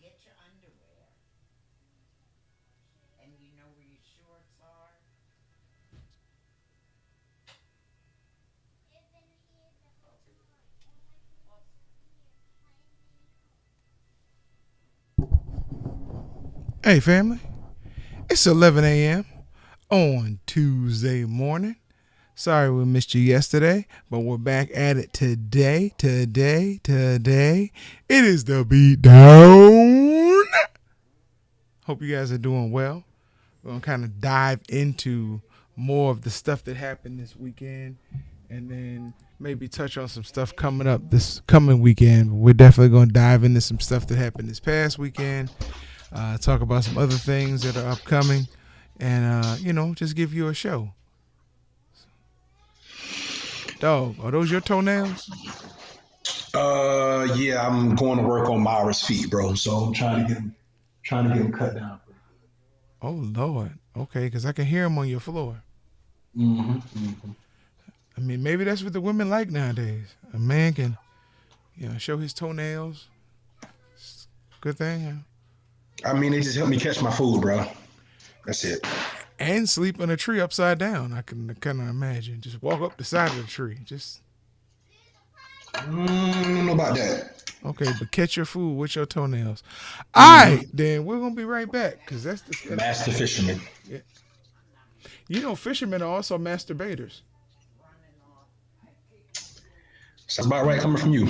get your underwear and you know where your shorts are. Hey, family. It's 11 a.m. on Tuesday morning. Sorry we missed you yesterday, but we're back at it today. It is the beat down. Hope you guys are doing well. We're going to kind of dive into more of the stuff that happened this weekend and then maybe touch on some stuff coming up this coming weekend. We're definitely going to dive into some stuff that happened this past weekend, talk about some other things that are upcoming, and, just give you a show. Dog, are those your toenails? Yeah, I'm going to work on Myra's feet, bro. So I'm trying to get them cut down. Oh, Lord. Okay, because I can hear them on your floor. Mm-hmm. I mean, maybe that's what the women like nowadays. A man can, show his toenails. It's a good thing. I mean, they just help me catch my food, bro. That's it. And sleep in a tree upside down. I can kind of imagine. Just walk up the side of the tree. Just Don't know about that. okay, but catch your food with your toenails. All Mm-hmm. right, then we're gonna be right back because that's the schedule. Master fisherman. Yeah. Fishermen are also masturbators. Sounds about right coming from you.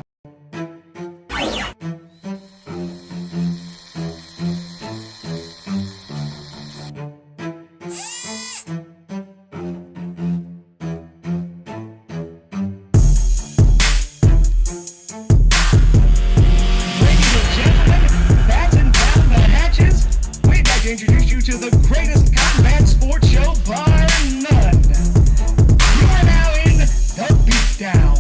Ladies and gentlemen, batten down the hatches. We'd like to introduce you to the greatest combat sports show bar none. You are now in the beatdown.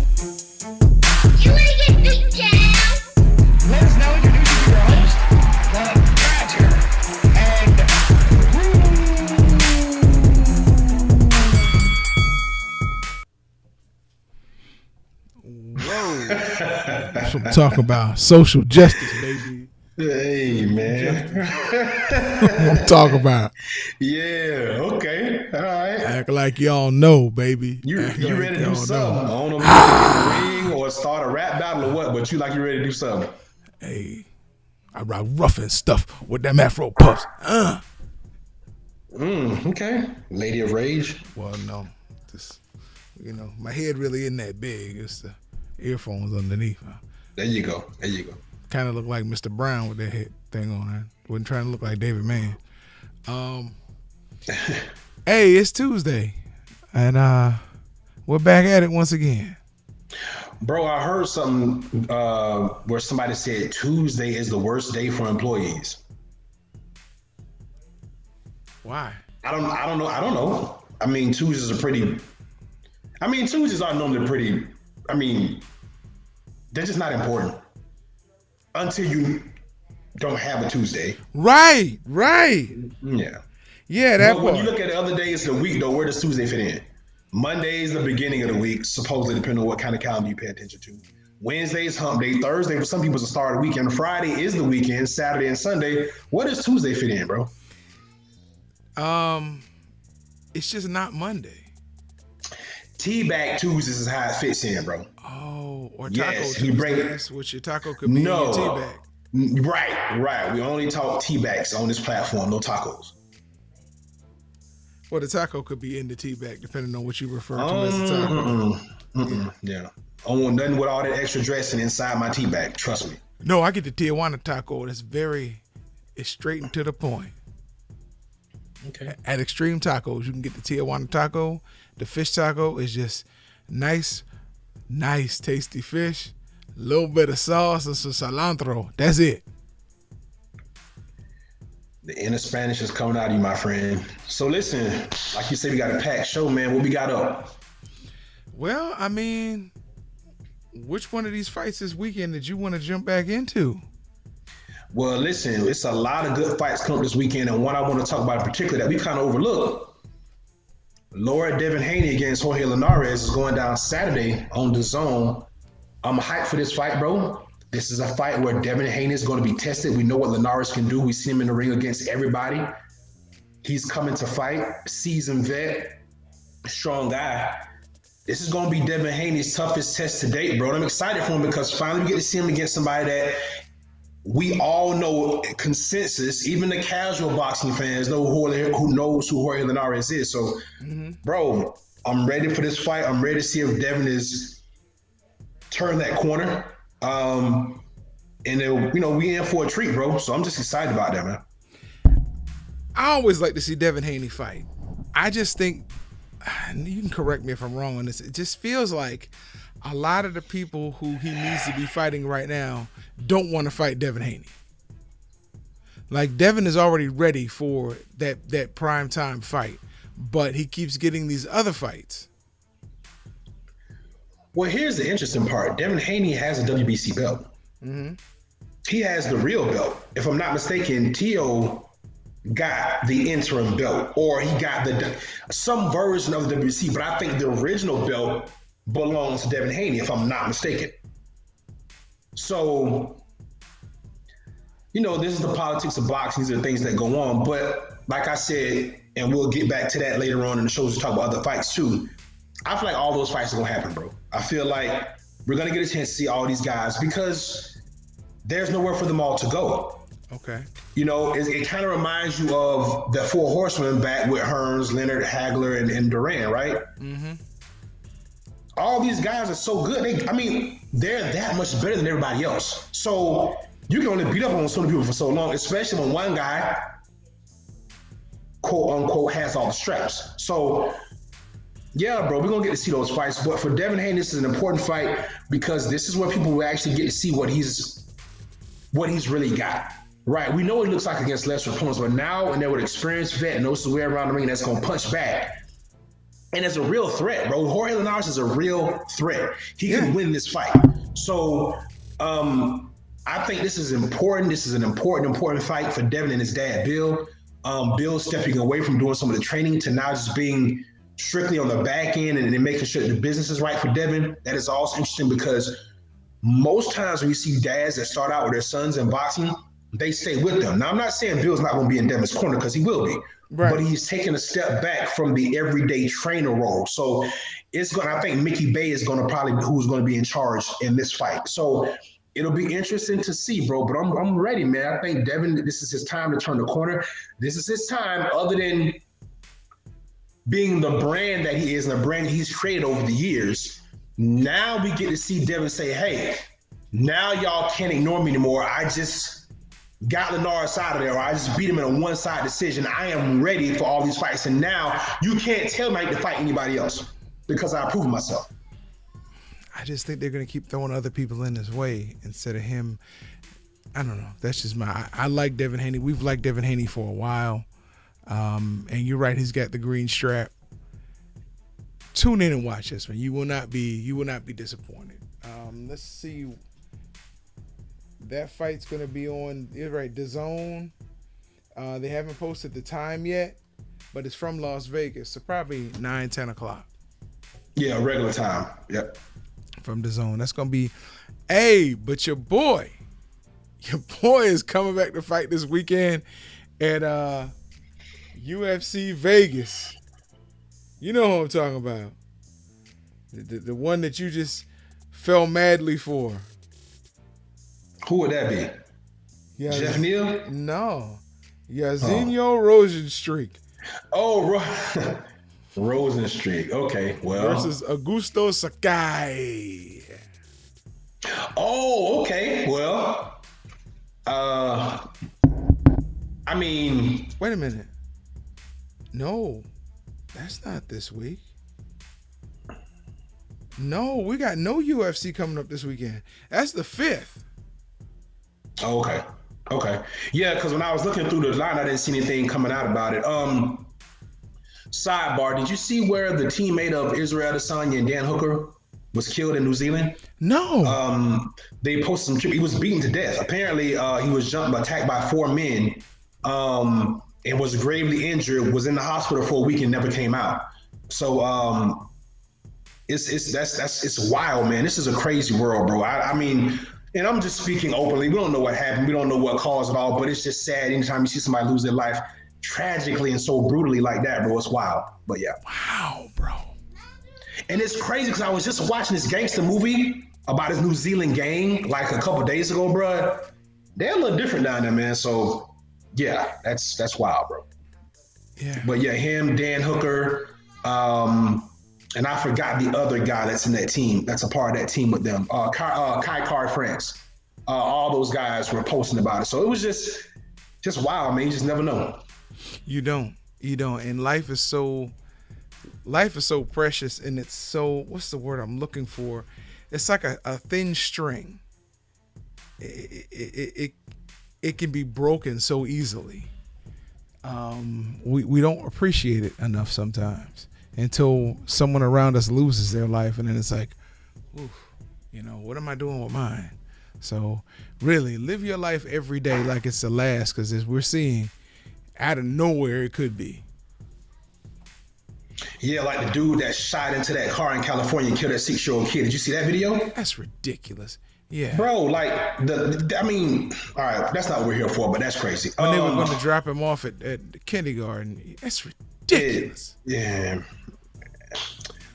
You wanna get beaten down? Let us now introduce you to your host, the Badger, and Whoa. That's what I'm talking about. Social justice, baby. Hey, man. I'm talking about. Yeah. Okay. All right. Act like y'all know, baby. You Act you like ready to do y'all something? I know. don't know if you ready to ring or start a rap battle or what, but you like you ready to do something. Hey, I rock rough and stuff with them Afro puffs. Okay. Lady of Rage. Well, no, just my head really isn't that big. It's the earphones underneath. There you go. There you go. Kind of look like Mr. Brown with that head thing on. I wasn't trying to look like David Mann. Hey, it's Tuesday, and we're back at it once again. Bro, I heard something where somebody said Tuesday is the worst day for employees. Why? I don't know. I don't know. I mean, Tuesdays are normally pretty. I mean, they're just not important until you don't have a Tuesday. Right. Yeah. Yeah, that But when you part. look at the other days of the week, though, where does Tuesday fit in? Monday is the beginning of the week, supposedly depending on what kind of calendar you pay attention to. Wednesday is hump day. Thursday, for some people, is the start of the weekend. Friday is the weekend. Saturday and Sunday. Where does Tuesday fit in, bro? It's just not Monday. Teabag Tuesdays is how it fits in, bro. Oh, or Taco Yes, you bring- Tuesdays, which your taco could be in No. your tea bag. Right. We only talk teabags on this platform, no tacos. Well, the taco could be in the tea bag, depending on what you refer to as a taco. Yeah. I don't want nothing with all that extra dressing inside my tea bag. Trust me. No, I get the Tijuana taco. It's straight and to the point. Okay. At Extreme Tacos, you can get the Tijuana taco. The fish taco is just nice, tasty fish. A little bit of sauce and some cilantro. That's it. The inner Spanish is coming out of you, my friend. So listen, like you said, we got a packed show, man. What we got up? Well, I mean, which one of these fights this weekend did you want to jump back into? Well, listen, it's a lot of good fights coming this weekend, and one I want to talk about in particular that we kind of overlooked. Laura Devin Haney against Jorge Linares is going down Saturday on the Zone. I'm hyped for this fight, bro. This is a fight where Devin Haney is going to be tested. We know what Linares can do. We've seen him in the ring against everybody. He's coming to fight, seasoned vet, strong guy. This is going to be Devin Haney's toughest test to date, bro. And I'm excited for him because finally we get to see him against somebody that we all know, consensus, even the casual boxing fans know who knows who Jorge Linares is. So, bro, I'm ready for this fight. I'm ready to see if Devin is turn that corner. And then, we in for a treat, bro. So I'm just excited about that, man. I always like to see Devin Haney fight. I just think, you can correct me if I'm wrong on this, it just feels like a lot of the people who he needs to be fighting right now don't want to fight Devin Haney. Like, Devin is already ready for that prime time fight, but he keeps getting these other fights. Well, here's the interesting part. Devin Haney has a WBC belt. He has the real belt. If I'm not mistaken, Tio got the interim belt, or he got some version of the WBC, but I think the original belt belongs to Devin Haney, if I'm not mistaken. So, this is the politics of boxing. These are things that go on. But like I said, and we'll get back to that later on in the shows to talk about other fights too, I feel like all those fights are going to happen, bro. I feel like we're going to get a chance to see all these guys because there's nowhere for them all to go. Okay. It kind of reminds you of the Four Horsemen back with Hearns, Leonard, Hagler, and Duran, right? All these guys are so good. They're that much better than everybody else. So you can only beat up on so many people for so long, especially when one guy, quote unquote, has all the straps. So yeah, bro, we're going to get to see those fights. But for Devin Haney, this is an important fight because this is where people will actually get to see what he's really got. Right, we know what he looks like against lesser opponents, but now and there with experienced vet and knows his way around the ring that's going to punch back. And it's a real threat, bro. Jorge Linares is a real threat. He can win this fight. So I think this is important. This is an important fight for Devin and his dad, Bill. Bill stepping away from doing some of the training to now just being strictly on the back end and then making sure the business is right for Devin. That is also interesting because most times when you see dads that start out with their sons in boxing, they stay with them. Now, I'm not saying Bill's not going to be in Devin's corner because he will be, but he's taking a step back from the everyday trainer role. So I think Mickey Bay is going to who's going to be in charge in this fight. So it'll be interesting to see, bro, but I'm ready, man. I think Devin, this is his time to turn the corner. This is his time, other than being the brand that he is and the brand he's created over the years. Now we get to see Devin say, hey, now y'all can't ignore me anymore. I just got Linares out of there, or I just beat him in a one-side decision. I am ready for all these fights. And now you can't tell me I to fight anybody else because I proved myself. I just think they're going to keep throwing other people in his way instead of him. I don't know. That's just I like Devin Haney. We've liked Devin Haney for a while. And you're right. He's got the green strap. Tune in and watch this, man. You will not be disappointed. Let's see. That fight's going to be on, you're right, DAZN. They haven't posted the time yet, but it's from Las Vegas, so probably 9, 10 o'clock. Yeah, regular time. Yep. From DAZN. That's going to be, but your boy is coming back to fight this weekend at UFC Vegas. You know who I'm talking about. The one that you just fell madly for. Who would that be? Jeff Neal? No. Yazinho Rosenstreich. Oh, Rosenstreich. Okay, well. Versus Augusto Sakai. Oh, okay. Well, wait a minute. No, that's not this week. No, we got no UFC coming up this weekend. That's the 5th. Oh, okay. Yeah, because when I was looking through the line, I didn't see anything coming out about it. Sidebar, did you see where the teammate of Israel Adesanya and Dan Hooker was killed in New Zealand? No. They posted some, he was beaten to death. Apparently, he was attacked by 4 men and was gravely injured, was in the hospital for a week and never came out. So it's wild, man. This is a crazy world, bro. I mean, and I'm just speaking openly. We don't know what happened. We don't know what caused it all, but it's just sad anytime you see somebody lose their life tragically and so brutally like that, bro. It's wild. But yeah. Wow, bro. And it's crazy because I was just watching this gangster movie about his New Zealand gang like a couple days ago, bro. They're a little different down there, man. So yeah, that's wild, bro. Yeah. But yeah, him, Dan Hooker, and I forgot the other guy that's in that team, that's a part of that team with them. Kai Card France. All those guys were posting about it. So it was just wild, man. You just never know. You don't. And life is so precious, and it's so, what's the word I'm looking for? It's like a thin string. It can be broken so easily. We don't appreciate it enough sometimes until someone around us loses their life, and then it's like, oof, what am I doing with mine? So really live your life every day like it's the last, because as we're seeing, out of nowhere it could be. Yeah, like the dude that shot into that car in California and killed that 6-year-old kid. Did you see that video? That's ridiculous. Yeah. Bro, like, I mean, all right, that's not what we're here for, but that's crazy. When they were going to drop him off at kindergarten, that's ridiculous. Yeah.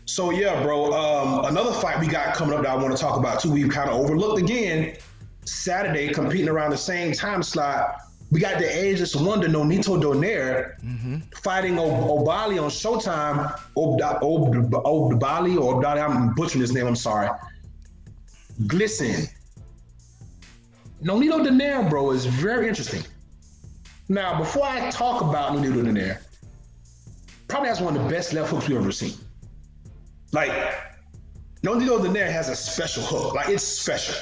So, yeah, bro, another fight we got coming up that I want to talk about, too, we've kind of overlooked again. Saturday, competing around the same time slot, we got the ageless wonder Nonito Donaire fighting Obali on Showtime. Obali, I'm butchering his name, I'm sorry. Listen, Nonito Donaire, bro, is very interesting. Now, before I talk about Nonito Donaire, probably has one of the best left hooks we've ever seen. Like, Nonito Donaire has a special hook. Like, it's special.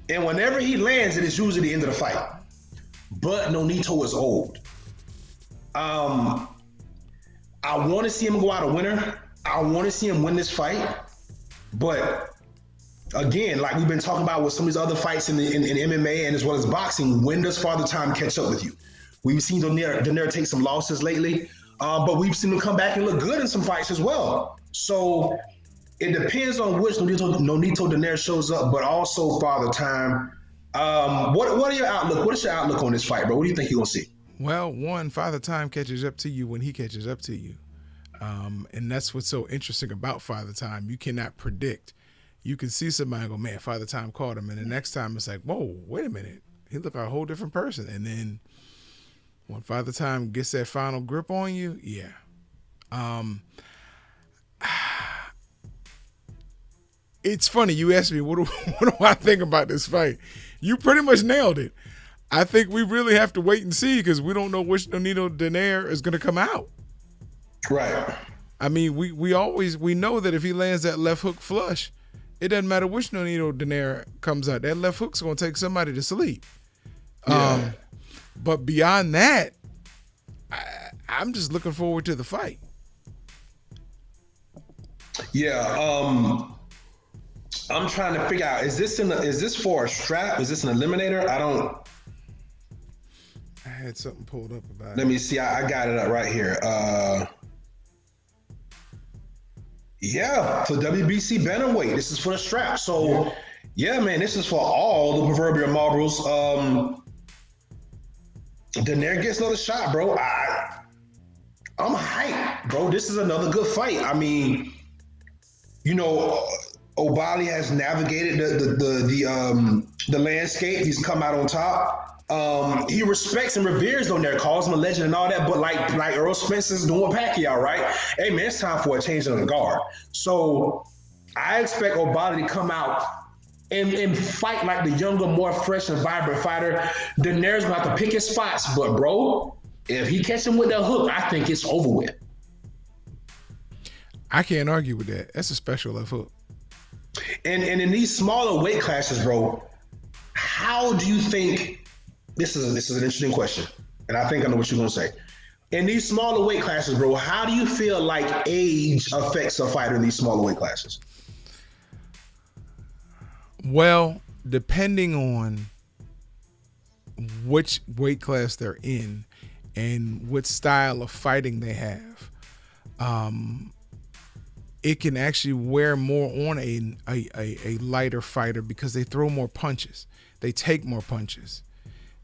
And whenever he lands, it is usually the end of the fight. But Nonito is old. I want to see him go out a winner. I want to see him win this fight. But again, like we've been talking about with some of these other fights in MMA and as well as boxing, when does Father Time catch up with you? We've seen Donaire take some losses lately, but we've seen him come back and look good in some fights as well. So it depends on which Nonito Donaire shows up, but also Father Time. What are your outlook? What is your outlook on this fight, bro? What do you think you're gonna see? Well, one, Father Time catches up to you when he catches up to you. And that's what's so interesting about Father Time. You cannot predict. You can see somebody go, man, Father Time caught him. And the next time it's like, whoa, wait a minute. He looked like a whole different person. And then when Father Time gets that final grip on you, yeah. It's funny. You asked me, what do I think about this fight? You pretty much nailed it. I think we really have to wait and see because we don't know which Nonito Donaire is going to come out. Right. I mean, we know that if he lands that left hook flush, it doesn't matter which Nonito Donaire comes out. That left hook's going to take somebody to sleep. Yeah. But beyond that, I'm just looking forward to the fight. Yeah. I'm trying to figure out, is this for a strap? Is this an eliminator? I had something pulled up about it. Let me see. I got it up right here. Yeah, for WBC bantamweight. This is for the strap. So, yeah, man, this is for all the proverbial marbles. Donaire gets another shot, bro. I'm hyped, bro. This is another good fight. I mean, Obali has navigated the landscape. He's come out on top. He respects and reveres Donaire, calls him a legend and all that. But like Earl Spencer's doing Pacquiao, right? Hey man, it's time for a change of the guard. So I expect Obali to come out and fight like the younger, more fresh and vibrant fighter. Donaire's going to have to pick his spots, but bro, if he catches him with that hook, I think it's over with. I can't argue with that. That's a special left hook. And in these smaller weight classes, bro, how do you think, this is an interesting question, and I think I know what you're gonna say. In these smaller weight classes, bro, how do you feel like age affects a fighter in these smaller weight classes? Well, depending on which weight class they're in and what style of fighting they have. it can actually wear more on a lighter fighter because they throw more punches. They take more punches.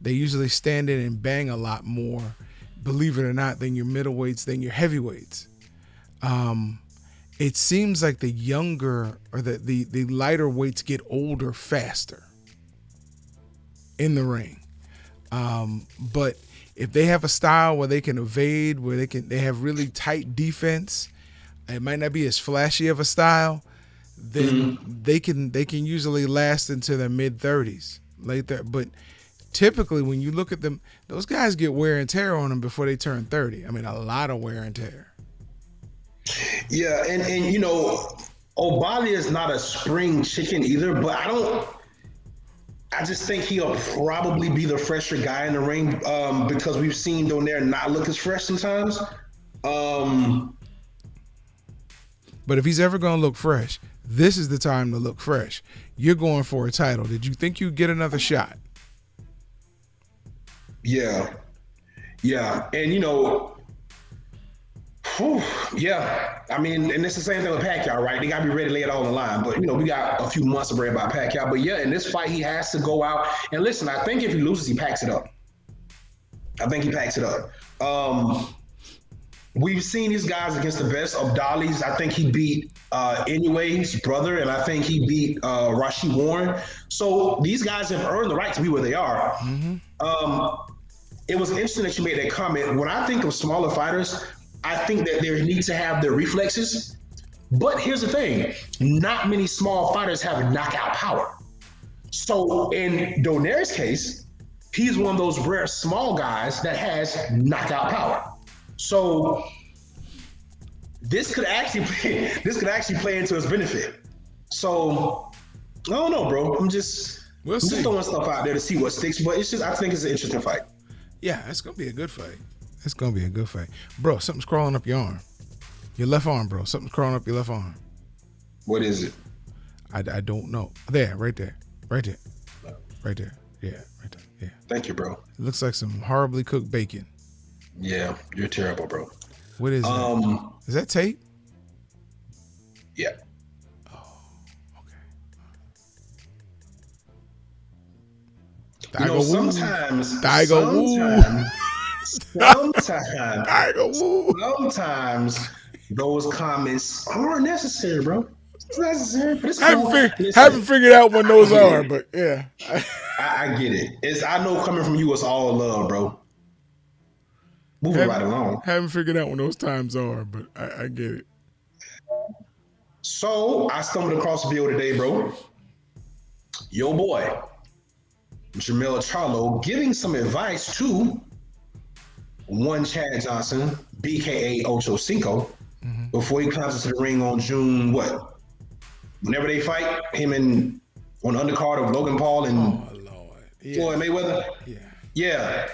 They usually stand in and bang a lot more, believe it or not, than your middleweights, than your heavyweights. It seems like the younger or the lighter weights get older faster in the ring. But if they have a style where they can evade, where they have really tight defense, it might not be as flashy of a style, then they can usually last into their mid-30s, late there. But typically when you look at them, those guys get wear and tear on them before they turn 30. I mean, a lot of wear and tear. Yeah, and you know, Obali is not a spring chicken either, but I just think he'll probably be the fresher guy in the ring because we've seen Donaire not look as fresh sometimes. But if he's ever going to look fresh, this is the time to look fresh. You're going for a title. Did you think you'd get another shot? Yeah. And, you know, yeah. I mean, and it's the same thing with Pacquiao, right? They got to be ready to lay it all on the line. But, you know, we got a few months to worry about Pacquiao. But, yeah, in this fight, he has to go out. And listen, I think if he loses, he packs it up. We've seen these guys against the best of Dolly's. I think he beat Inouye's brother, and I think he beat Rashid Warren. So these guys have earned the right to be where they are. It was interesting that you made that comment. When I think of smaller fighters, I think that they need to have their reflexes. But here's the thing. Not many small fighters have knockout power. So in Donaire's case, he's one of those rare small guys that has knockout power. So this could actually play into his benefit. So I don't know, bro. I'm just throwing stuff out there to see what sticks. But I think it's an interesting fight. Yeah, it's gonna be a good fight. Bro, something's crawling up your arm. Your left arm, bro. Something's crawling up your left arm. What is it? I don't know. There, right there. Yeah, right there. Yeah. Thank you, bro. It looks like some horribly cooked bacon. Yeah, you're terrible, bro. What is that? Is that tape? Yeah. Oh, okay. You know, sometimes those comments aren't necessary, bro. It's necessary, but it's cool. Haven't figured out when those are, but yeah. I get it. I know coming from you, it's all love, bro. Moving right along. Haven't figured out when those times are, but I get it. So I stumbled across the video today, bro. Yo boy, Jermell Charlo, giving some advice to one Chad Johnson, BKA Ocho Cinco, before he comes into the ring on June what? Whenever they fight, him and on the undercard of Logan Paul and Floyd Mayweather. Yeah.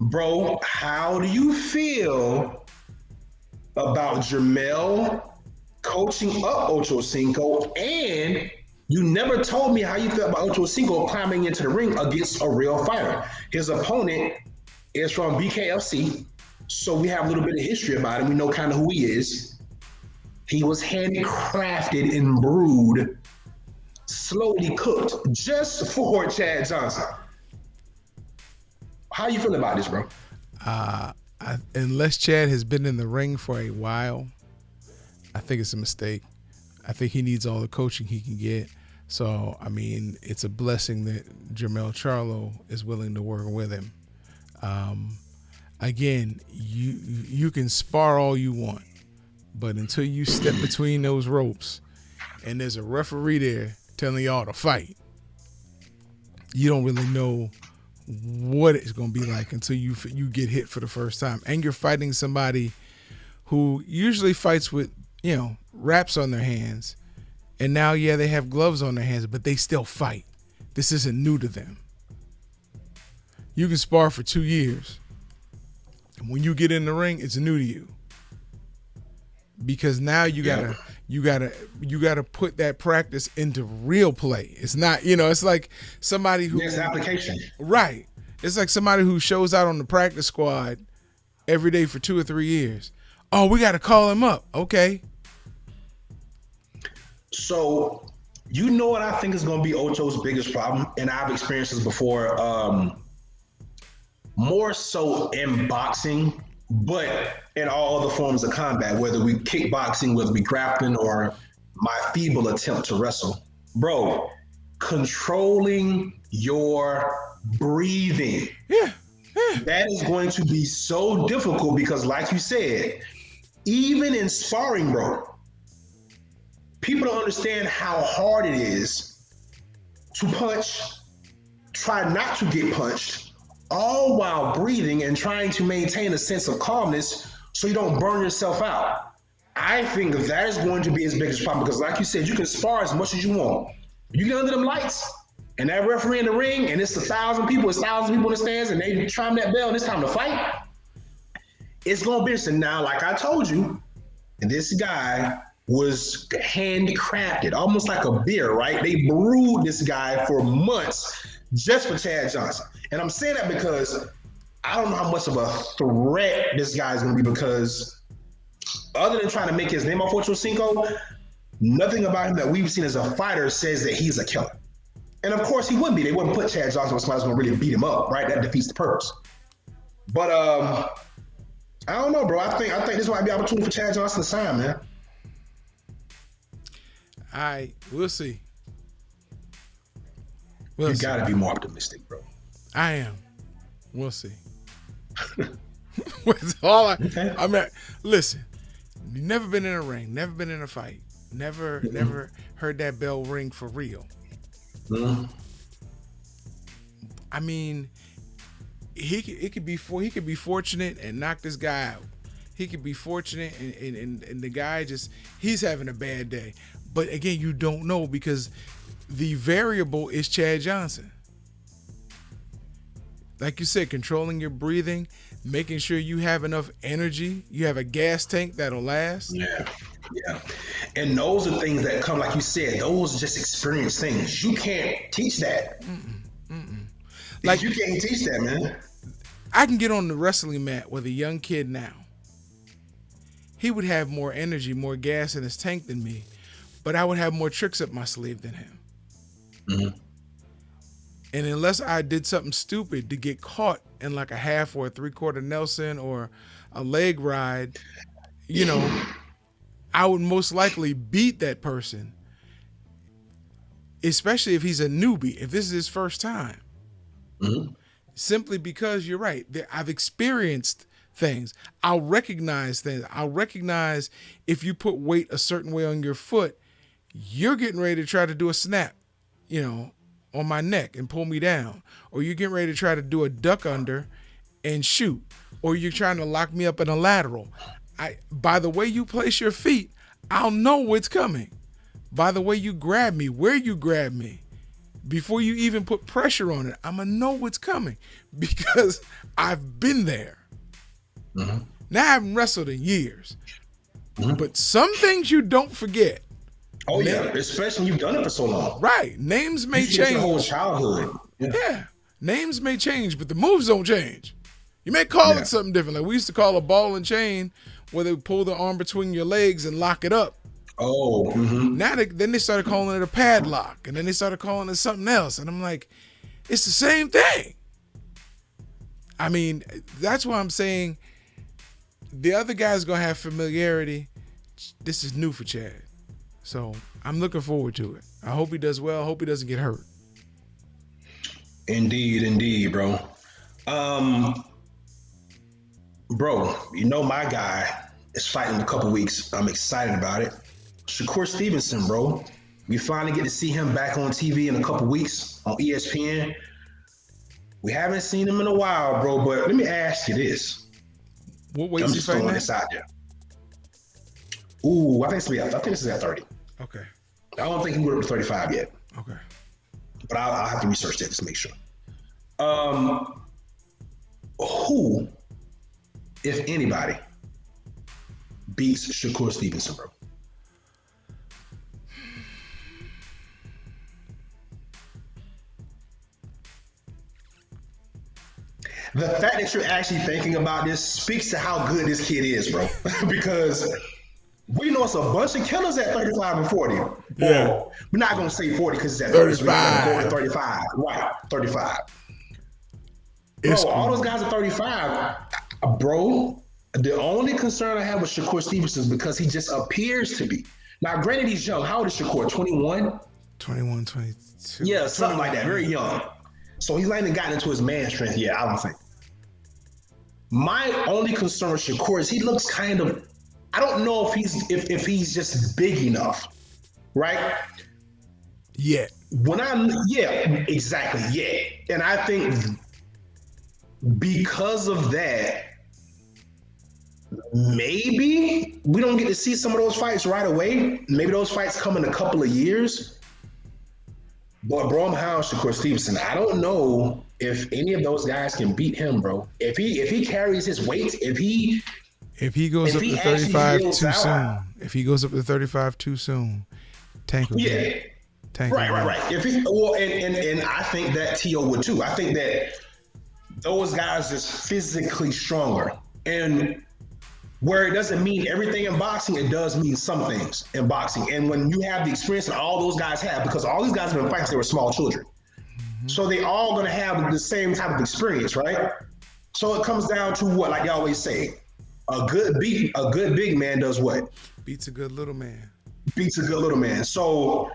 Bro, how do you feel about Jermell coaching up Ocho Cinco? And you never told me how you felt about Ocho Cinco climbing into the ring against a real fighter. His opponent is from BKFC, so we have a little bit of history about him. We know kind of who he is. He was handcrafted and brewed, slowly cooked, just for Chad Johnson. How you feel about this, bro? Unless Chad has been in the ring for a while, I think it's a mistake. I think he needs all the coaching he can get. So, I mean, it's a blessing that Jermell Charlo is willing to work with him. Again, you can spar all you want, but until you step between those ropes and there's a referee there telling y'all to fight, you don't really know what it's going to be like until you get hit for the first time. And you're fighting somebody who usually fights with, wraps on their hands. And now, they have gloves on their hands, but they still fight. This isn't new to them. You can spar for 2 years. And when you get in the ring, it's new to you. Because now you gotta put that practice into real play. It's not, it's like somebody who next application. Right. It's like somebody who shows out on the practice squad every day for 2 or 3 years. Oh, we gotta call him up. Okay. So, you know what I think is going to be Ocho's biggest problem, and I've experienced this before. More so in boxing, but in all other forms of combat, whether we kickboxing, whether we grappling, or my feeble attempt to wrestle. Bro, controlling your breathing. Yeah. That is going to be so difficult because, like you said, even in sparring, bro, people don't understand how hard it is to punch, try not to get punched, all while breathing and trying to maintain a sense of calmness so you don't burn yourself out. I think that is going to be his biggest problem because, like you said, you can spar as much as you want. You get under them lights and that referee in the ring and it's 1,000 people, it's 1,000 people in the stands and they chime that bell and it's time to fight. It's going to be interesting. Now, like I told you, this guy was handcrafted, almost like a beer, right? They brewed this guy for months just for Chad Johnson. And I'm saying that because I don't know how much of a threat this guy is going to be because other than trying to make his name off Ocho Cinco, nothing about him that we've seen as a fighter says that he's a killer. And of course he wouldn't be. They wouldn't put Chad Johnson with somebody who's going to really beat him up, right? That defeats the purpose. But I don't know, bro. I think this might be an opportunity for Chad Johnson to sign, man. We'll see. You got to be more optimistic, bro. I am. We'll see. That's all I mean, listen, you've never been in a ring, never been in a fight, never heard that bell ring for real. Mm-hmm. I mean, he could be fortunate and knock this guy out. He could be fortunate and the guy he's having a bad day. But again, you don't know because the variable is Chad Johnson. Like you said, controlling your breathing, making sure you have enough energy, you have a gas tank that'll last. Yeah. And those are things that come, like you said, those are just experience things. You can't teach that. Like you can't teach that, man. I can get on the wrestling mat with a young kid now. He would have more energy, more gas in his tank than me, but I would have more tricks up my sleeve than him. Mm-hmm. And unless I did something stupid to get caught in like a half or a 3/4 Nelson or a leg ride, I would most likely beat that person, especially if he's a newbie, if this is his first time. Mm-hmm. Simply because you're right. I've experienced things. I'll recognize things. I'll recognize if you put weight a certain way on your foot, you're getting ready to try to do a snap, on my neck and pull me down, or you're getting ready to try to do a duck under and shoot, or you're trying to lock me up in a lateral. By the way you place your feet, I'll know what's coming. By the way you grab me, where you grab me, before you even put pressure on it, I'm gonna know what's coming because I've been there. Mm-hmm. Now I haven't wrestled in years, but some things you don't forget. Oh yeah, especially when you've done it for so long. Right. Names may change. Your whole childhood. Yeah. Names may change, but the moves don't change. You may call it something different. Like we used to call a ball and chain where they pull the arm between your legs and lock it up. Oh. Mm-hmm. Now then they started calling it a padlock, and then they started calling it something else. And I'm like, it's the same thing. I mean, that's why I'm saying the other guy's going to have familiarity. This is new for Chad. So I'm looking forward to it. I hope he does well. I hope he doesn't get hurt. Indeed, bro. Bro, my guy is fighting in a couple weeks. I'm excited about it. Shakur Stevenson, bro. We finally get to see him back on TV in a couple weeks on ESPN. We haven't seen him in a while, bro, but let me ask you this. What weight is he fighting at? This out there. Ooh, I think this is at 30. Okay. I don't think he went up to 35 yet. Okay. But I'll have to research that just to make sure. Who, if anybody, beats Shakur Stevenson, bro? The fact that you're actually thinking about this speaks to how good this kid is, bro. Because we know it's a bunch of killers at 35 and 40. Yeah. Or, we're not gonna say 40 because it's at 30. So we're gonna go with 35. Right, 35. Bro, It's all cool. those guys are 35. Bro, the only concern I have with Shakur Stevenson is because he just appears to be. Now, granted, he's young. How old is Shakur? 21? 21, 22. Yeah, something like that. Very young. So he's not even gotten into his man strength yet, I don't think. My only concern with Shakur is he looks kind of, I don't know if he's just big enough, right? Yeah. Yeah, exactly, yeah. And I think because of that, maybe we don't get to see some of those fights right away. Maybe those fights come in a couple of years. But bro, I'm high on Shakur Stevenson. I don't know if any of those guys can beat him, bro. If he carries his weight, if he goes up he to actually 35 builds too out- soon, if he goes up to 35 too soon, Tank will get yeah, it. Tank will get it. right. If he well, and I think that T.O. would too. I think that those guys is physically stronger, and where it doesn't mean everything in boxing, it does mean some things in boxing. And when you have the experience that all those guys have, because all these guys have been fighting since they were small children, so they all gonna have the same type of experience, right? So it comes down to what, like you always say, a good big man does what? Beats a good little man. Beats a good little man. So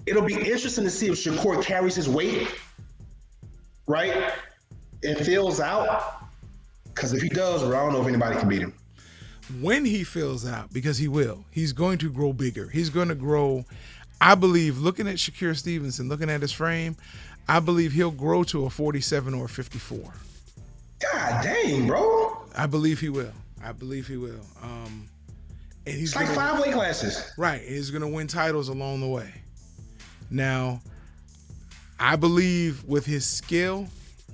it'll be interesting to see if Shakur carries his weight, right? And fills out. Because if he does, I don't know if anybody can beat him. When he fills out, because he will, he's going to grow bigger. He's going to grow, I believe, looking at Shakur Stevenson, looking at his frame, I believe he'll grow to a 47 or a 54. God dang, bro. I believe he will. And he's It's like 5 weight classes. Right. And he's going to win titles along the way. Now, I believe with his skill,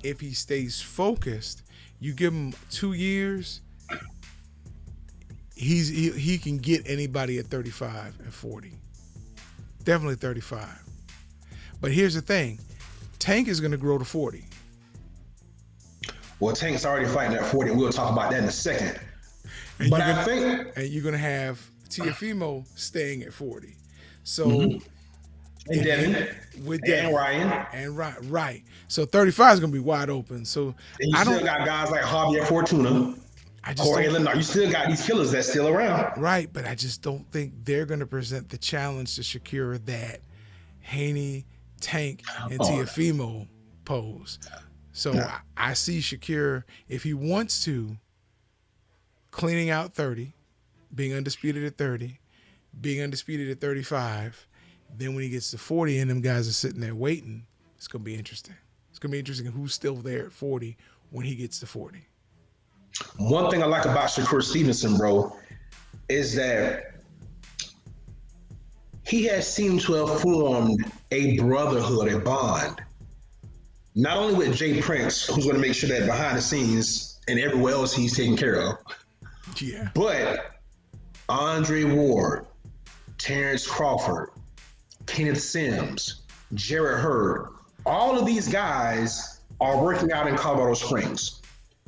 if he stays focused, you give him 2 years, he can get anybody at 35 and 40. Definitely 35. But here's the thing. Tank is going to grow to 40. Well, Tank's already fighting at 40. We'll talk about that in a second. And But you're I think... And you're going to have Tiafimo staying at 40. So... And Devin. With And Ryan. And right. So 35 is going to be wide open. So And you still got guys like Javier Fortuna. Jorge Leonard. You still got these killers that's still around. Right, but I just don't think they're going to present the challenge to Shakur that Haney, Tank, and Tiafimo pose. So I see Shakur, if he wants to, cleaning out 30, being undisputed at 30, being undisputed at 35. Then when he gets to 40 and them guys are sitting there waiting, it's going to be interesting. It's going to be interesting who's still there at 40 when he gets to 40. One thing I like about Shakur Stevenson, bro, is that he has seemed to have formed a brotherhood, a bond. Not only with Jay Prince, who's going to make sure that behind the scenes and everywhere else he's taken care of. Yeah. But Andre Ward, Terrence Crawford, Kenneth Sims, Jarrett Hurd, all of these guys are working out in Colorado Springs.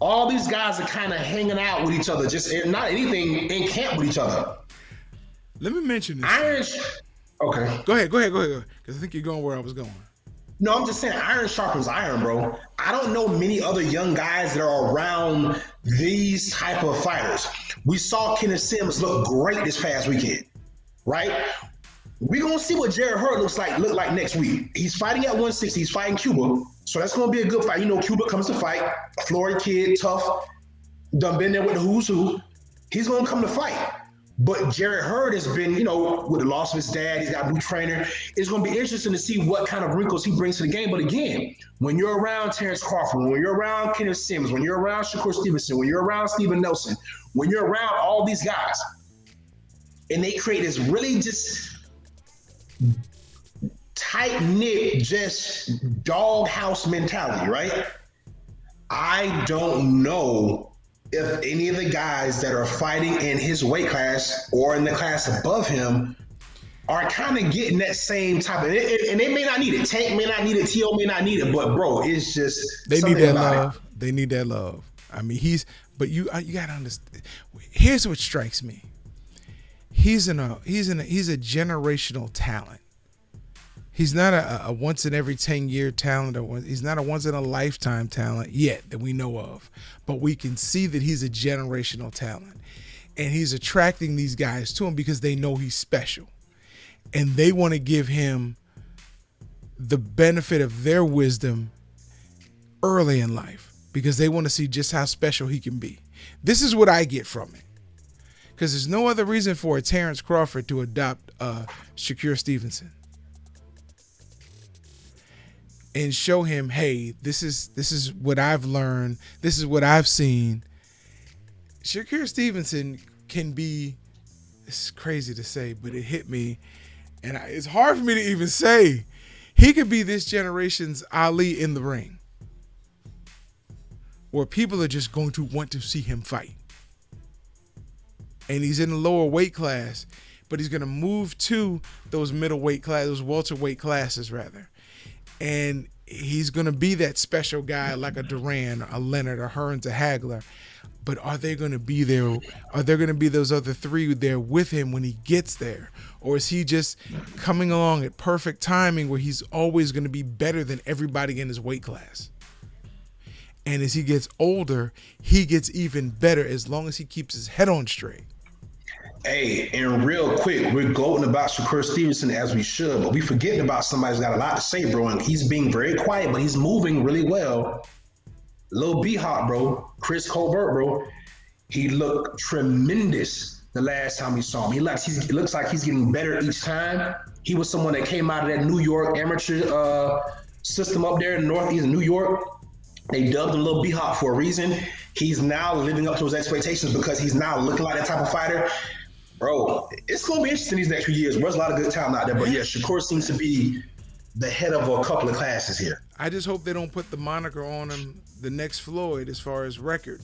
All these guys are kind of hanging out with each other, just not anything in camp with each other. Let me mention this. Okay. Go ahead. Because I think you're going where I was going. No, I'm just saying iron sharpens iron, bro. I don't know many other young guys that are around these type of fighters. We saw Kenneth Sims look great this past weekend, right? We're going to see what Jarrett Hurd look like next week. He's fighting at 160. He's fighting Cuba. So that's going to be a good fight. You know, Cuba comes to fight. A Florida kid, tough. Done been there with the who's who. He's going to come to fight. But Jarrett Hurd has been, you know, with the loss of his dad, he's got a new trainer. It's going to be interesting to see what kind of wrinkles he brings to the game. But again, when you're around Terrence Crawford, when you're around Kenneth Sims, when you're around Shakur Stevenson, when you're around Steven Nelson, when you're around all these guys, and they create this really just tight-knit, just doghouse mentality, right? I don't know if any of the guys that are fighting in his weight class or in the class above him are kind of getting that same type of, and they may not need it. Tank may not need it. T.O. may not need it, but bro, it's just they need that love. They need that love. I mean, but you got to understand. Here's what strikes me. he's a generational talent. He's not a once in every 10-year talent, or he's not a once in a lifetime talent yet that we know of. But we can see that he's a generational talent. And he's attracting these guys to him because they know he's special. And they want to give him the benefit of their wisdom early in life because they want to see just how special he can be. This is what I get from it. Because there's no other reason for a Terrence Crawford to adopt Shakur Stevenson. And show him, hey, this is what I've learned. This is what I've seen. Shakur Stevenson can be, it's crazy to say, but it hit me. And it's hard for me to even say. He could be this generation's Ali in the ring. Where people are just going to want to see him fight. And he's in the lower weight class, but he's going to move to those middleweight class, those welterweight classes rather. And he's going to be that special guy like a Duran, a Leonard, a Hearns, a Hagler. But are they going to be there? Are there going to be those other three there with him when he gets there? Or is he just coming along at perfect timing where he's always going to be better than everybody in his weight class? And as he gets older, he gets even better as long as he keeps his head on straight. Hey, and real quick, we're gloating about Shakur Stevenson as we should, but we forgetting about somebody who's got a lot to say, bro. And he's being very quiet, but he's moving really well. Lil B-Hop, bro. Chris Colbert, bro. He looked tremendous the last time we saw him. He looks like he's getting better each time. He was someone that came out of that New York amateur system up there in Northeast New York. They dubbed him Lil B-Hop for a reason. He's now living up to his expectations because he's now looking like that type of fighter. Bro, it's going to be interesting these next few years. There's a lot of good talent out there. But yeah, Shakur seems to be the head of a couple of classes here. I just hope they don't put the moniker on him, the next Floyd, as far as record,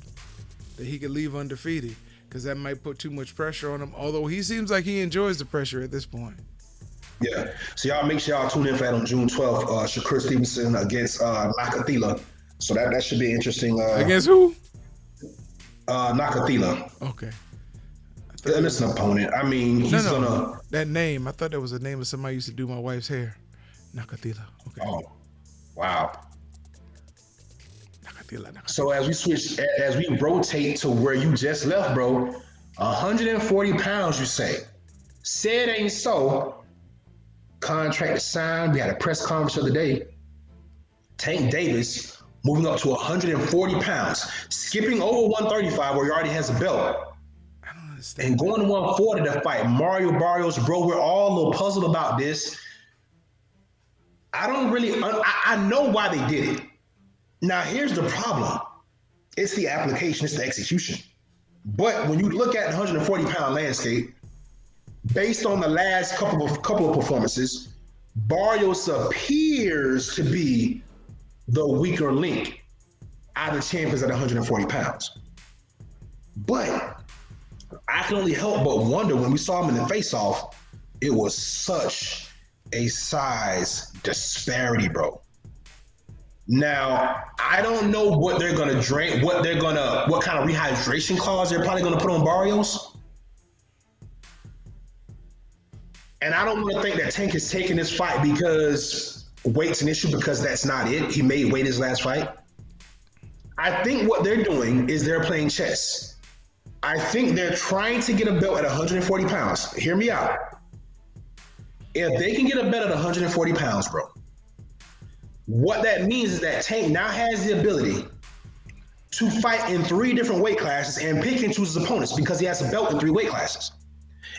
that he could leave undefeated, because that might put too much pressure on him, although he seems like he enjoys the pressure at this point. Yeah. So y'all make sure y'all tune in for that on June 12th. Shakur Stevenson against Nakathila. So that should be interesting. Against who? Nakathila. Okay. And it's an opponent. I mean, he's gonna. That name, I thought that was the name of somebody who used to do my wife's hair. Nakathila. Okay. Oh, wow. Nakathila. So as we rotate to where you just left, bro, 140 pounds, you say. Said ain't so. Contract signed. We had a press conference the other day. Tank Davis moving up to 140 pounds, skipping over 135 where he already has a belt. And going to 140 to fight Mario Barrios, bro, we're all a little puzzled about this. I don't really, I know why they did it. Now, here's the problem. It's the application, it's the execution. But when you look at the 140-pound landscape, based on the last couple of performances, Barrios appears to be the weaker link out of the champions at 140 pounds. But I can only help but wonder when we saw him in the face-off, it was such a size disparity, bro. Now, I don't know what they're gonna drink, what kind of rehydration clause they're probably gonna put on Barrios. And I don't want to think that Tank is taking this fight because weight's an issue, because that's not it. He made weight his last fight. I think what they're doing is they're playing chess. I think they're trying to get a belt at 140 pounds. Hear me out. If they can get a belt at 140 pounds, bro, what that means is that Tank now has the ability to fight in 3 different weight classes and pick and choose his opponents because he has a belt in 3 weight classes.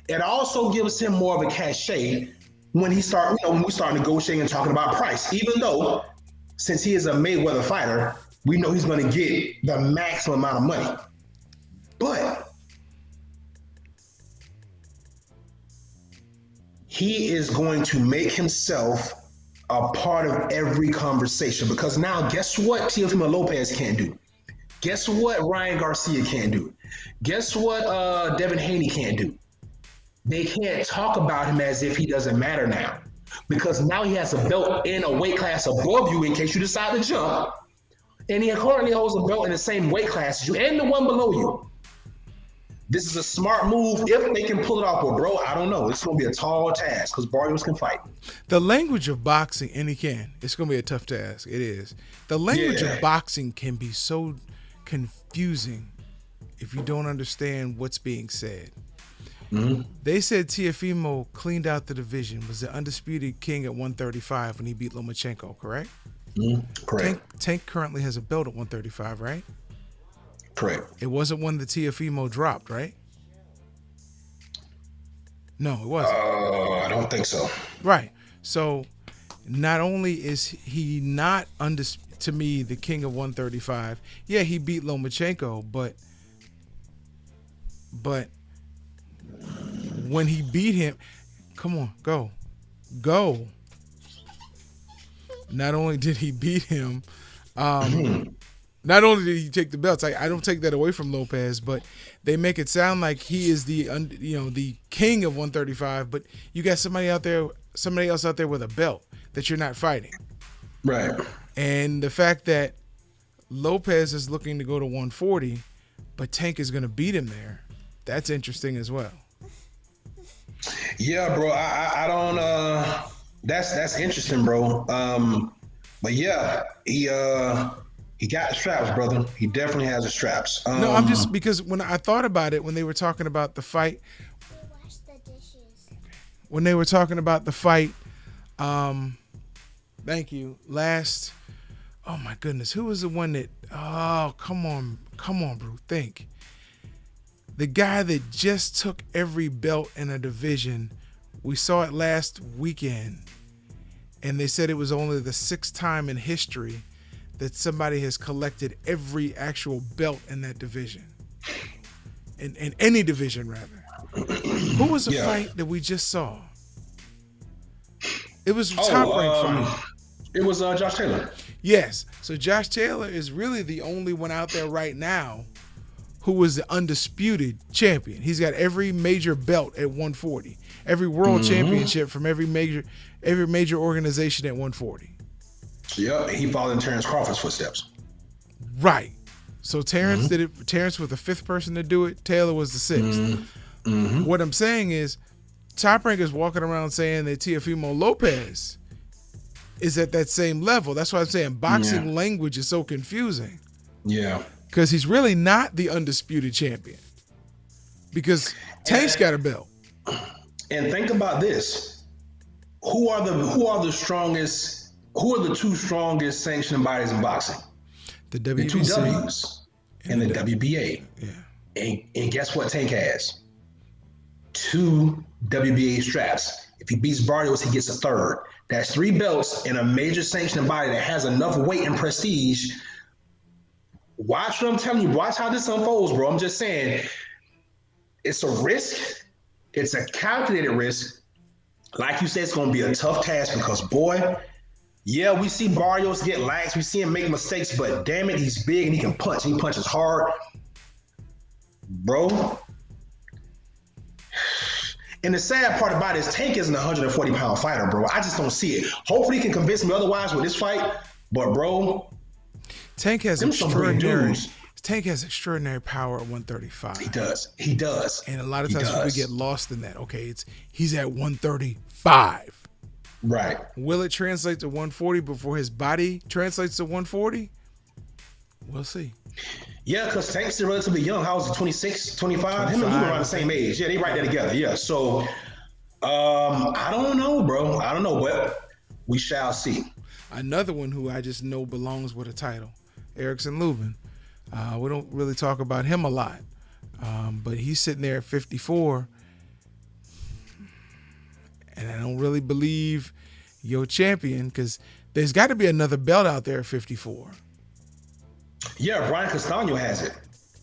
It also gives him more of a cachet when we start negotiating and talking about price. Even though, since he is a Mayweather fighter, we know he's going to get the maximum amount of money. But he is going to make himself a part of every conversation, because now guess what Teofimo Lopez can't do? Guess what Ryan Garcia can't do? Guess what Devin Haney can't do? They can't talk about him as if he doesn't matter now, because now he has a belt in a weight class above you in case you decide to jump, and he currently holds a belt in the same weight class as you and the one below you. This is a smart move if they can pull it off. But bro, I don't know. It's gonna be a tall task because Barrios can fight. The language of boxing, and he can. It's gonna be a tough task. It is. The language of boxing can be so confusing if you don't understand what's being said. Mm-hmm. They said Teofimo cleaned out the division, was the undisputed king at 135 when he beat Lomachenko, correct? Mm-hmm. Correct. Tank currently has a belt at 135, right? Correct. It wasn't one that Teofimo dropped, right? No, it wasn't. I don't think so. Right. So not only is he not to me the king of 135, yeah, he beat Lomachenko, but when he beat him, come on, go. Not only did he beat him, not only did he take the belts, I don't take that away from Lopez, but they make it sound like he is the king of 135. But you got somebody else out there with a belt that you're not fighting, right? And the fact that Lopez is looking to go to 140, but Tank is going to beat him there, that's interesting as well. Yeah, bro. I don't. That's interesting, bro. But yeah, he got the straps, brother. He definitely has the straps. No, I'm just because when I thought about it, when they were talking about the fight, thank you. Last, oh my goodness, who was the one that? Oh, come on, bro. Think. The guy that just took every belt in a division. We saw it last weekend, and they said it was only the 6th time in history that somebody has collected every actual belt in that division. In any division, rather. Who was the fight that we just saw? It was a top-ranked fight. It was Josh Taylor. Yes. So Josh Taylor is really the only one out there right now who was the undisputed champion. He's got every major belt at 140, every world championship from every major organization at 140. Yep, he followed in Terrence Crawford's footsteps. Right. So Terrence did it. Terrence was the 5th person to do it. Taylor was the 6th. What I'm saying is, Top Rank is walking around saying that Teofimo Lopez is at that same level. That's why I'm saying boxing language is so confusing. Yeah. Because he's really not the undisputed champion. Because Tank's got a belt. And think about this: who are the strongest? Who are the 2 strongest sanctioning bodies in boxing? The The WBC 2 W's and the WBA. Yeah. And guess what? Tank has 2 WBA straps. If he beats Barrios, he gets a 3rd. That's 3 belts in a major sanctioning body that has enough weight and prestige. Watch what I'm telling you. Watch how this unfolds, bro. I'm just saying, it's a risk. It's a calculated risk. Like you said, it's going to be a tough task because, boy, yeah, we see Barrios get lax. We see him make mistakes, but damn it, he's big and he can punch. He punches hard. Bro. And the sad part about it is Tank isn't a 140-pound fighter, bro. I just don't see it. Hopefully he can convince me otherwise with this fight. But, bro, Tank has extraordinary power at 135. He does. And a lot of times people get lost in that. Okay, he's at 135. Right. Will it translate to 140 before his body translates to 140? We'll see. Yeah, because Tank's still relatively young. How old is he? 26, 25? Him and Luke around the same age. Yeah, they right there together. Yeah. So I don't know, bro. I don't know, but we shall see. Another one who I just know belongs with a title, Erickson Lubin. We don't really talk about him a lot, but he's sitting there at 54, and I don't really believe your champion because there's got to be another belt out there at 54. Yeah, Brian Castano has it.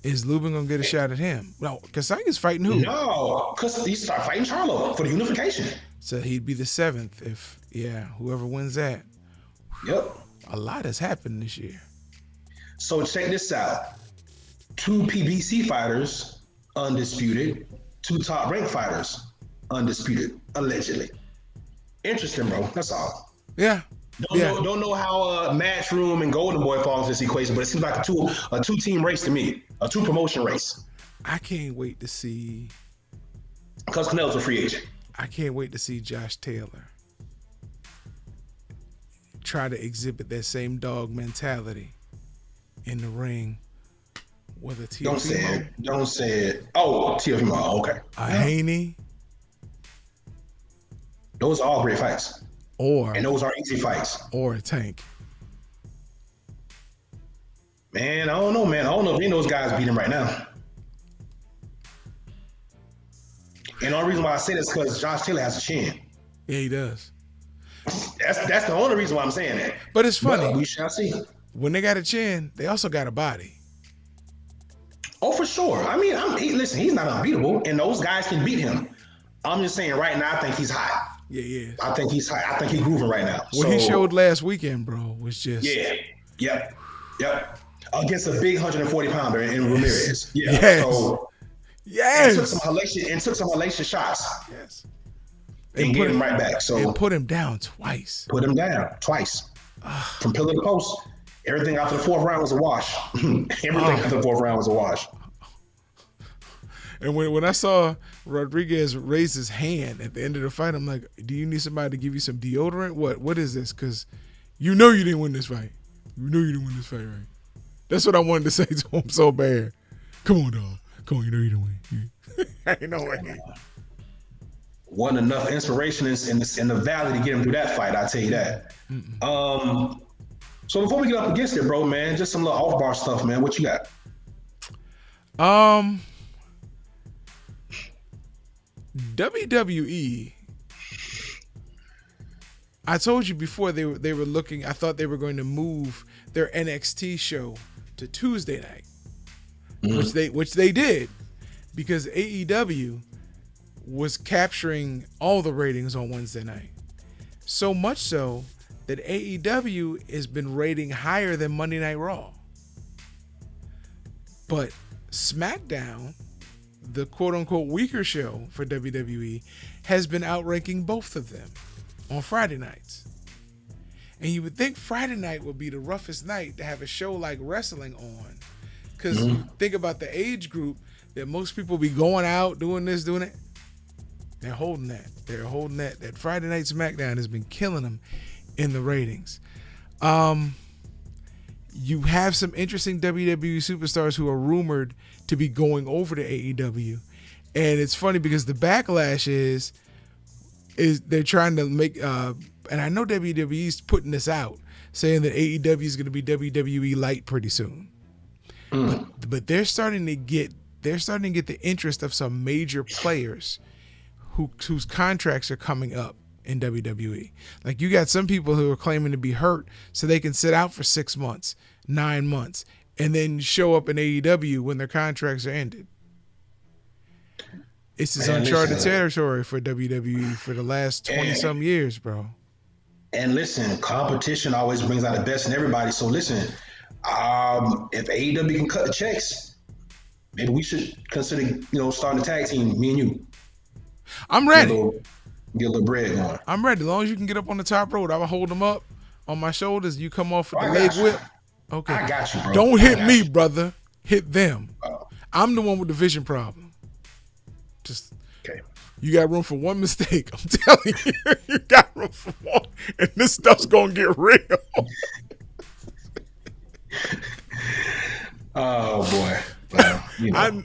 Is Lubin going to get a shot at him? No, Castaña's fighting who? No, because he started fighting Charlo for the unification. So he'd be the 7th if, whoever wins that. Yep. A lot has happened this year. So check this out. 2 PBC fighters, undisputed. 2 top-ranked fighters, undisputed, allegedly. Interesting, bro. That's all. Yeah. Don't know how Matchroom and Golden Boy fall into this equation, but it seems like a two-team race to me, a 2-promotion race. I can't wait to see. Because Canelo's a free agent. I can't wait to see Josh Taylor try to exhibit that same dog mentality in the ring with a Teofimo. Don't say it. Don't say it. Oh, Teofimo. Okay. A Haney. Those are all great fights. And those are easy fights. Or a Tank. Man, I don't know, man. I don't know if any of those guys beat him right now. And the only reason why I say this is because Josh Taylor has a chin. Yeah, he does. That's the only reason why I'm saying that. But it's funny. But we shall see. When they got a chin, they also got a body. Oh, for sure. I mean, listen, he's not unbeatable, and those guys can beat him. I'm just saying right now, I think he's hot. Yeah. I think he's hot. I think he's grooving right now. What he showed last weekend, bro, was just... Yeah. Yep. Against a big 140-pounder in Ramirez. Yeah. Yes. So, yes. And took some hellacious shots. Yes. And get him right back. So and put him down twice. Put him down twice. From pillar to post. Everything after the fourth round was a wash. After the fourth round was a wash. And when I saw Rodriguez raise his hand at the end of the fight, I'm like, do you need somebody to give you some deodorant? What is this? Because you know you didn't win this fight. You know you didn't win this fight, right? That's what I wanted to say to him so bad. Come on, dog. Come on, you know you didn't win. Ain't no way. Wasn't enough inspiration in the valley to get him through that fight, I'll tell you that. So before we get up against it, bro, man, just some little off-bar stuff, man. What you got? WWE. I told you before they were looking. I thought they were going to move their NXT show to Tuesday night, which they did, because AEW was capturing all the ratings on Wednesday night. So much so that AEW has been rating higher than Monday Night Raw. But SmackDown, the quote-unquote weaker show for WWE, has been outranking both of them on Friday nights. And you would think Friday night would be the roughest night to have a show like wrestling on. Because think about the age group that most people be going out, doing this, doing it. They're holding that. That Friday night SmackDown has been killing them in the ratings. You have some interesting WWE superstars who are rumored to be going over to AEW. And it's funny because the backlash is they're trying to make, and I know WWE's putting this out, saying that AEW is going to be WWE light pretty soon. But they're starting to get the interest of some major players whose contracts are coming up in WWE. Like, you got some people who are claiming to be hurt so they can sit out for 6 months, 9 months, and then show up in AEW when their contracts are ended. This is uncharted territory for WWE for the last 20-some years, bro. And listen, competition always brings out the best in everybody. So listen, if AEW can cut the checks, maybe we should consider, starting a tag team, me and you. I'm ready. Get a little bread going. I'm ready. As long as you can get up on the top rope, I will hold them up on my shoulders. You come off with the leg whip. Okay. I got you, bro. Don't hit me, brother. Hit them. I'm the one with the vision problem. Just okay. You got room for one mistake. I'm telling you, you got room for one, and this stuff's gonna get real. Oh boy. Well,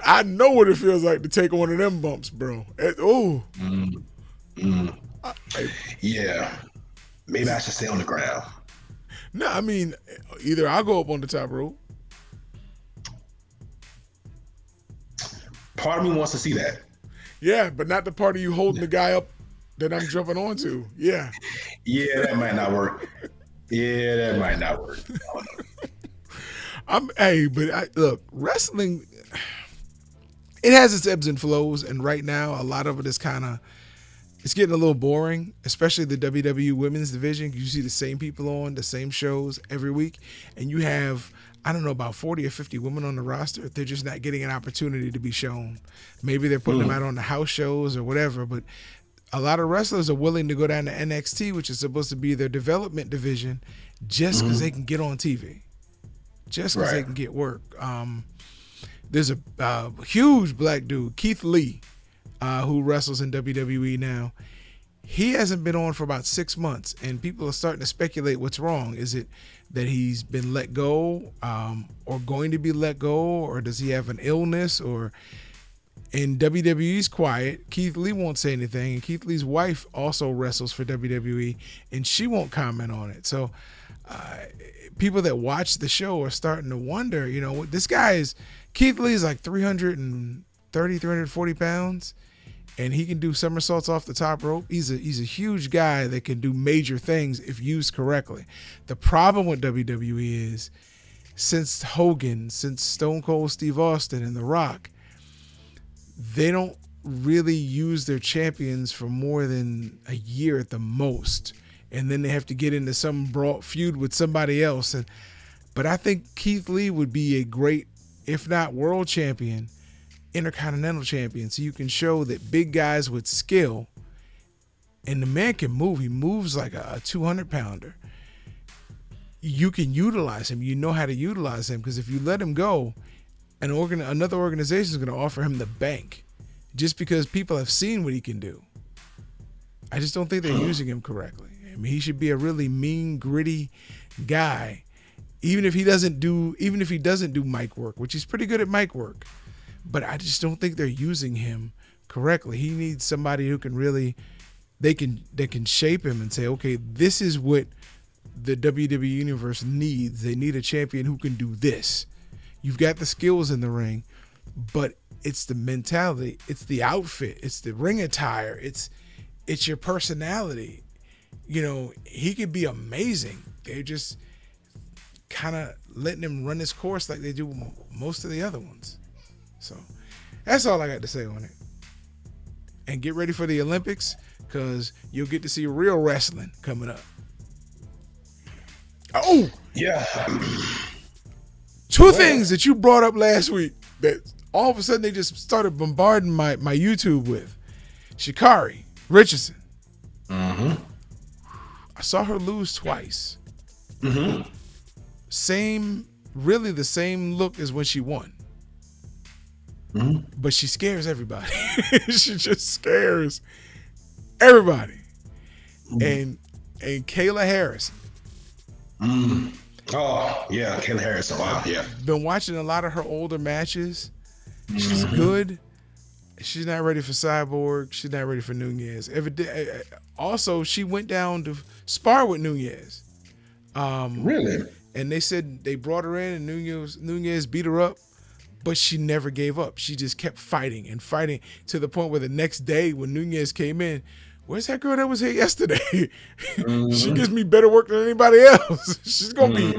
I know what it feels like to take one of them bumps, bro. Yeah. Maybe I should stay on the ground. No, I mean, either I'll go up on the top rope. Part of me wants to see that. Yeah, but not the part of you holding the guy up that I'm jumping onto. Yeah. Yeah, that might not work. I don't know. Look, wrestling, it has its ebbs and flows, and right now a lot of it is it's getting a little boring, especially the WWE women's division. You see the same people on the same shows every week, and you have, I don't know, about 40 or 50 women on the roster. They're just not getting an opportunity to be shown. Maybe they're putting them out on the house shows or whatever, but a lot of wrestlers are willing to go down to NXT, which is supposed to be their development division, just because they can get on TV. Just because they can get work. There's a huge black dude, Keith Lee, who wrestles in WWE now. He hasn't been on for about 6 months, and people are starting to speculate what's wrong. Is it that he's been let go, or going to be let go, or does he have an illness? Or and WWE's quiet. Keith Lee won't say anything, and Keith Lee's wife also wrestles for WWE, and she won't comment on it. So people that watch the show are starting to wonder, you know, this guy is, Keith Lee is like 330, 340 pounds, and he can do somersaults off the top rope. He's a huge guy that can do major things if used correctly. The problem with WWE is, since Hogan, since Stone Cold Steve Austin and The Rock, they don't really use their champions for more than a year at the most. And then they have to get into some broad feud with somebody else. But I think Keith Lee would be a great, if not world champion, intercontinental champion. So you can show that big guys with skill, and the man can move. He moves like a 200-pounder. You can utilize him. You know how to utilize him, because if you let him go, another organization is going to offer him the bank just because people have seen what he can do. I just don't think they're using him correctly. I mean, he should be a really mean, gritty guy, even if he doesn't do mic work, which he's pretty good at mic work. But I just don't think they're using him correctly. He needs somebody who can really, they can shape him and say, okay, this is what the WWE universe needs. They need a champion who can do this. You've got the skills in the ring, but it's the mentality, it's the outfit, it's the ring attire, it's your personality. You know, he could be amazing. They're just kind of letting him run his course like they do most of the other ones. So that's all I got to say on it. And get ready for the Olympics, because you'll get to see real wrestling coming up. Oh! Yeah. Two things that you brought up last week that all of a sudden they just started bombarding my YouTube with. Sha'Carri Richardson. Mm-hmm. I saw her lose twice. Mm-hmm. Really the same look as when she won. Mm-hmm. But she scares everybody. She just scares everybody. Mm-hmm. And Kayla Harrison. Mm-hmm. Oh, yeah, Kayla Harrison. Wow, yeah. Been watching a lot of her older matches. She's good. She's not ready for Cyborg. She's not ready for Nunez. Also, she went down to spar with Nunez. Really? And they said they brought her in and Nunez beat her up, but she never gave up. She just kept fighting and fighting to the point where the next day when Nunez came in, where's that girl that was here yesterday? Mm-hmm. She gives me better work than anybody else. She's going to be,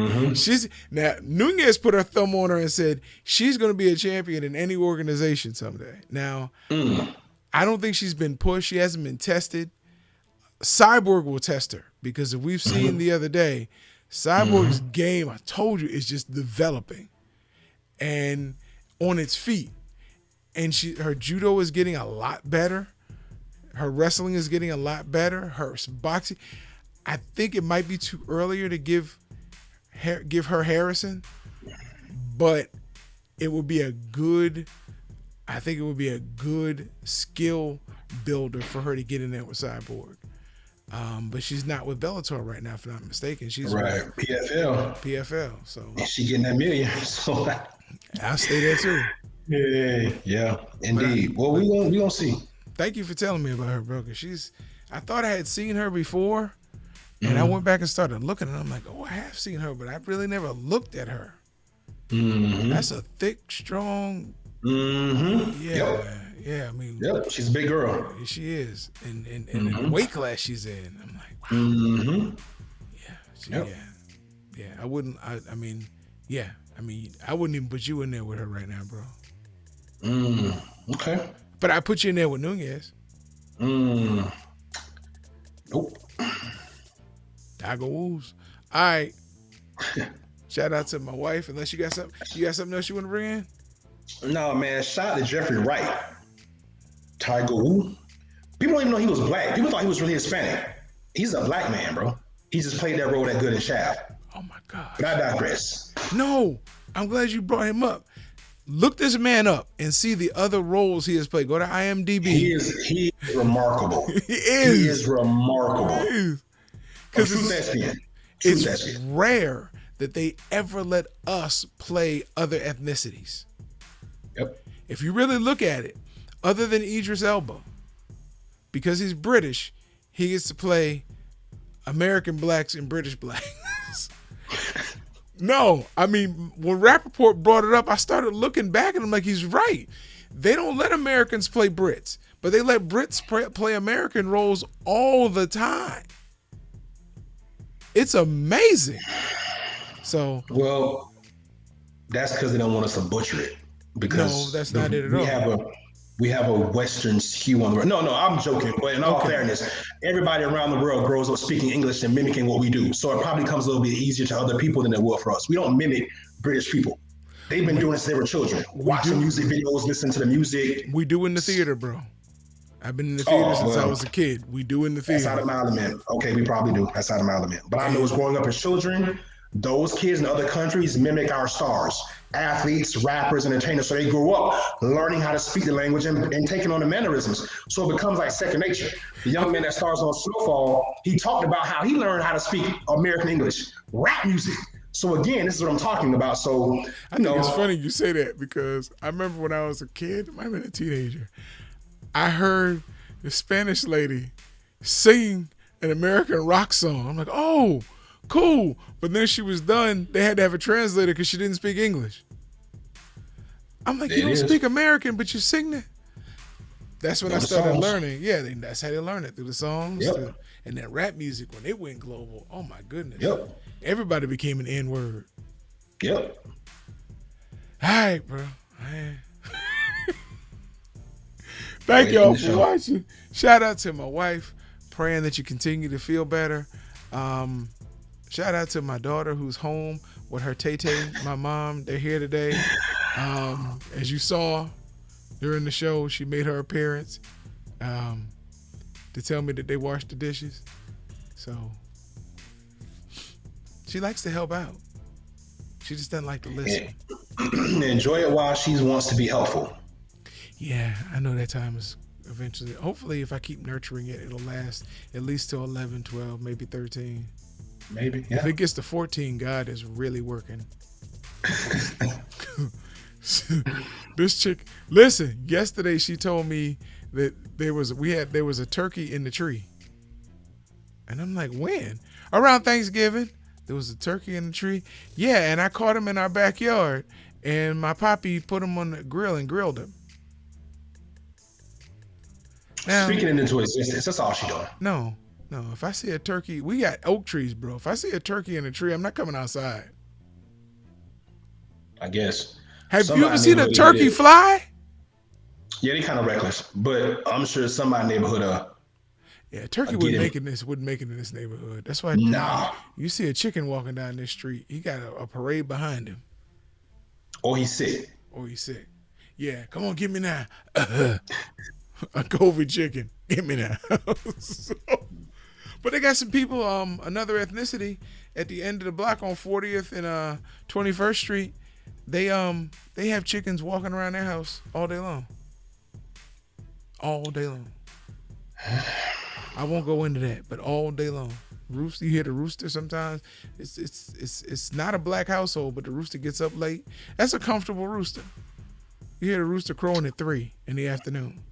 now Nunez put her thumb on her and said, she's going to be a champion in any organization someday. Now, I don't think she's been pushed. She hasn't been tested. Cyborg will test her, because if we've seen the other day, Cyborg's game, I told you, is just developing and on its feet. And her judo is getting a lot better. Her wrestling is getting a lot better. Her boxing, I think it might be too earlier to give her Harrison, but it would be a good skill builder for her to get in there with Cyborg. But she's not with Bellator right now, if I'm not mistaken. She's right with PFL. So and she getting that million. So I'll stay there too. Yeah, indeed. Well, we gonna see. Thank you for telling me about her, bro. Because I thought I had seen her before, and I went back and started looking, and I'm like, oh, I have seen her, but I really never looked at her. Mm-hmm. That's a thick, strong. Mm-hmm. Yeah. I mean, she's a big girl. She is, and the weight class she's in, I'm like, wow. Mm-hmm. Yeah. I wouldn't. I mean, I wouldn't even put you in there with her right now, bro. Okay. But I put you in there with Nunez. Nope. I go Wolves. All right. Shout out to my wife. Unless you got something else you want to bring in? No, man. Shout out to Jeffrey Wright. Tiger Woo. People don't even know he was black. People thought he was really Hispanic. He's a black man, bro. He just played that role that good in Shaft. Oh my God. But I digress. No, I'm glad you brought him up. Look this man up and see the other roles he has played. Go to IMDb. He is remarkable. He He is. is remarkable. Because True thespian. it's rare that they ever let us play other ethnicities. Yep. If you really look at it, other than Idris Elba, because he's British, he gets to play American blacks and British blacks. No, I mean, when Rappaport brought it up, I started looking back and I'm like, he's right. They don't let Americans play Brits, but they let Brits play American roles all the time. It's amazing. So, well, that's because they don't want us to butcher it. Because no, that's not it at all. We have a Western skew on the. No, I'm joking. But in all fairness, everybody around the world grows up speaking English and mimicking what we do. So it probably comes a little bit easier to other people than it will for us. We don't mimic British people. They've been doing it since they were children. Watching music videos, listening to the music. We do in the theater, bro. I've been in the theater since I was a kid. We do in the theater. That's out of my element. Okay, we probably do. That's out of my element. But I know as growing up as children, those kids in other countries mimic our stars, athletes, rappers, entertainers. So they grew up learning how to speak the language and taking on the mannerisms. So it becomes like second nature. The young man that stars on Snowfall, he talked about how he learned how to speak American English, rap music. So again, this is what I'm talking about. So I think it's funny you say that because I remember when I was a kid, I might have been a teenager, I heard the Spanish lady sing an American rock song. I'm like, oh, cool. But then she was done. They had to have a translator because she didn't speak English. I'm like, you don't speak American, but you sing that? That's when I started learning. Yeah, that's how they learn it, through the songs. Yep. And then rap music, when it went global, oh my goodness. Yep. Everybody became an N-word. Yep. All right, bro. Thank y'all for watching. Shout out to my wife, praying that you continue to feel better. Shout out to my daughter who's home with her Tay-Tay, my mom. They're here today. As you saw during the show, she made her appearance to tell me that they washed the dishes. So she likes to help out. She just doesn't like to listen. Enjoy it while she wants to be helpful. Yeah, I know that time is eventually. Hopefully, if I keep nurturing it, it'll last at least till 11, 12, maybe 13. Maybe, yeah. If it gets to 14, God is really working. This chick, listen, yesterday she told me that there was a turkey in the tree. And I'm like, when? Around Thanksgiving, there was a turkey in the tree. Yeah, and I caught him in our backyard, and my poppy put him on the grill and grilled him. Now, speaking it into existence, that's all she doing. No. If I see a turkey, we got oak trees, bro. If I see a turkey in a tree, I'm not coming outside. I guess. Have you ever seen a turkey fly? Yeah, they kind of reckless, but I'm sure somebody neighborhood. Yeah, turkey wouldn't make it in this neighborhood. That's why. Nah. You see a chicken walking down this street, he got a parade behind him. Or he's sick. Yeah, come on, give me now. A COVID chicken. Give me now. But they got some people, another ethnicity at the end of the block on 40th and 21st Street. They have chickens walking around their house all day long. All day long. I won't go into that, but all day long. Rooster, you hear the rooster sometimes. It's not a black household, but the rooster gets up late. That's a comfortable rooster. You hear the rooster crowing at 3 in the afternoon.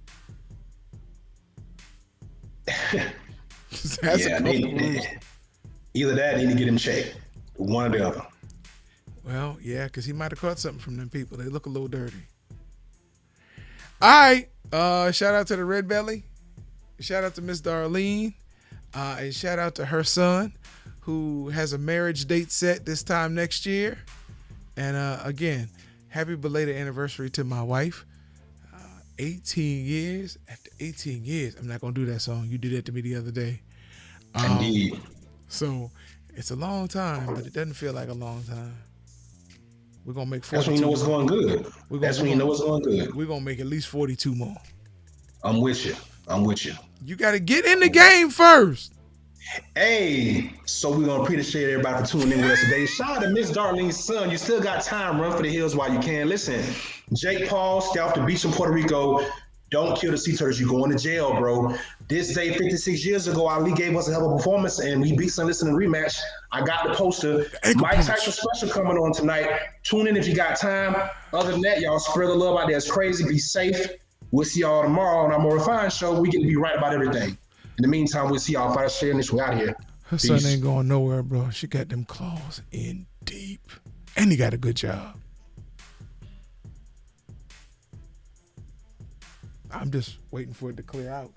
That's a comfortable rooster. Either that, or they need to get him checked. One or the other. Well, yeah, because he might have caught something from them people. They look a little dirty. All right. Shout out to the Red Belly. Shout out to Miss Darlene. And shout out to her son, who has a marriage date set this time next year. And again, happy belated anniversary to my wife. 18 years. After 18 years, I'm not going to do that song. You did that to me the other day. Indeed. So it's a long time, but it doesn't feel like a long time. We're going to make 42. That's when you know what's going good. That's when you know what's going good. We're going to make at least 42 more. I'm with you. You got to get in the game first. Hey, so we're going to appreciate everybody for tuning in with us today. Shout out to Miss Darlene's son. You still got time. Run for the hills while you can. Listen, Jake Paul, stay off the beach in Puerto Rico. Don't kill the sea turtles. You're going to jail, bro. This day, 56 years ago, Ali gave us a hell of a performance, and we beat St. Louis in a rematch. I got the poster. Mike Tyson special coming on tonight. Tune in if you got time. Other than that, y'all spread the love out there. It's crazy. Be safe. We'll see y'all tomorrow on our More Refined show. We get to be right about everything. In the meantime, we'll see y'all. If I sharing this, we out here. Her son ain't going nowhere, bro. She got them claws in deep. And he got a good job. I'm just waiting for it to clear out.